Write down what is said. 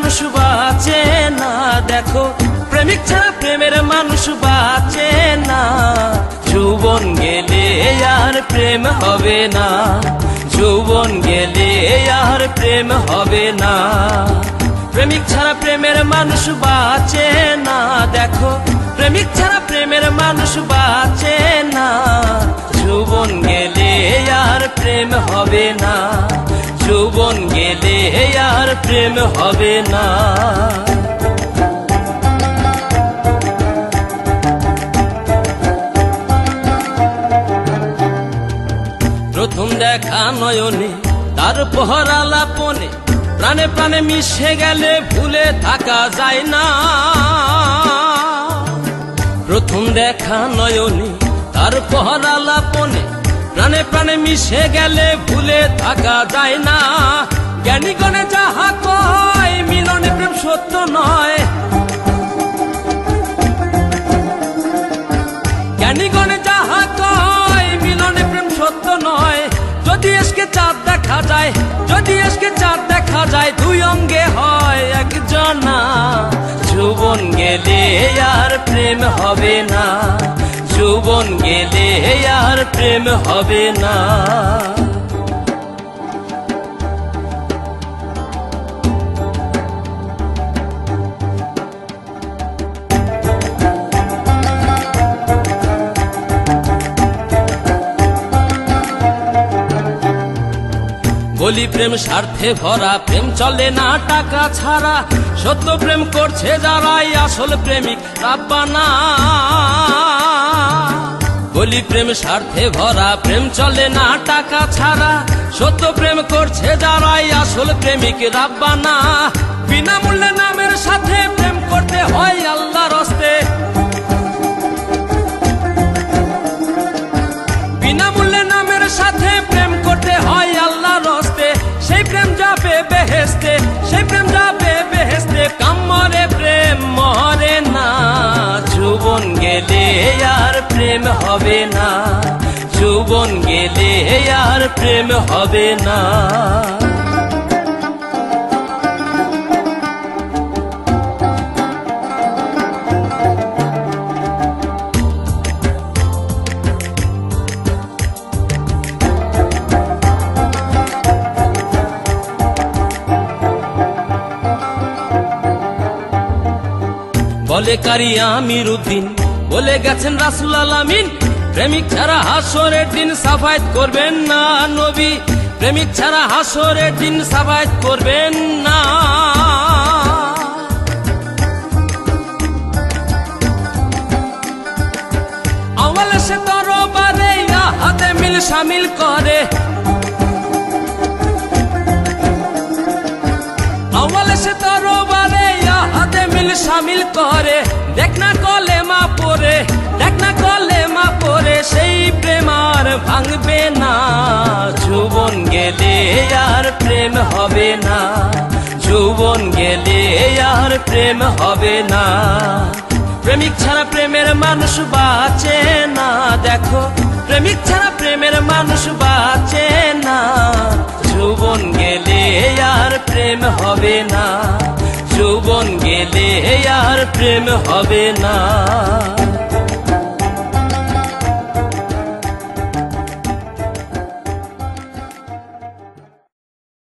মানুষ বাঁচে না। দেখো প্রেমিক ছাড়া প্রেমের মানুষ বাঁচে না। যৌবন গেলে আর প্রেম হবে না, যৌবন গেলে আর প্রেম হবে না। প্রেমিক ছাড়া প্রেমের মানুষ বাঁচে না। দেখো প্রেমিক ছাড়া প্রেমের মানুষ বাঁচে না। যৌবন গেলে আর প্রেম হবে না, যৌবন গেলে আর প্রেম হবে না। প্রথম দেখা নয়নে তারপর আলাপনে প্রাণে প্রাণে মিশে গেলে ভুলে থাকা যায় না। প্রথম দেখা নয়নে তারপর আলাপনে প্রাণে প্রাণে মিশে গেলে ভুলে থাকা যায় না। জ্ঞানীগণে যাহা কয় মিলনে প্রেম সত্য নয়, জ্ঞানীগণে যাহা কয় মিলনে প্রেম সত্য নয়। যদি এসকে চাঁদ দেখা যায়, যদি এসকে চাঁদ দেখা যায়, দুই অঙ্গে হয় একজনা। যৌবন গেলে আর প্রেম হবে না, যৌবন গেলে আর প্রেম হবে না। বলি প্রেম স্বার্থে ভরা, প্রেম চলে না টাকা ছাড়া। সত্য প্রেম করছে যারাই আসল প্রেমিক রাব্বানা। বলি প্রেম স্বার্থে ভরা, প্রেম চলে না টাকা ছাড়া। সত্য প্রেম করছে যারাই আসল প্রেমিক রাব্বানা। বিনামূল্যে নামের সাথে প্রেম করতে হয় আল্লাহর হস্তে, বিনামূল্যে নামের সাথে প্রেম করতে হয় আল্লাহর হস্তে। সেই প্রেম যাবে বেহেশতে, সেই প্রেম যাবে বেহেশতে। কামরে প্রেম মরে না, যৌবন গেলে আর প্রেম হবে না, যৌবন গেলে আর প্রেম হবে না। বলে কারি আমিরউদ্দিন, বলে গেছেন রাসূল আলামিন, প্রেমিক ছাড়া হাসরের দিন সাফায়াত করবেন না নবী, প্রেমিক ছাড়া হাসরের দিন সাফায়াত করবেন না। আওয়ালে সে তরবারে হাতে মিল শামিল করে, আওয়ালে সে তরবারে হাতে মিল শামিল করে। দেখ না কলেমা পড়ে, দেখ না কলেমা পড়ে, সেই প্রেম আর ভাঙবে না। যৌবন গেলে আর প্রেম হবে না, যৌবন গেলে আর প্রেম হবে না। প্রেমিক ছাড়া প্রেমের মানুষ বাঁচে না। দেখো প্রেমিক ছাড়া প্রেমের মানুষ বাঁচে না। যৌবন গেলে আর প্রেম হবে না, যৌবন গেলে আর প্রেম হবে না।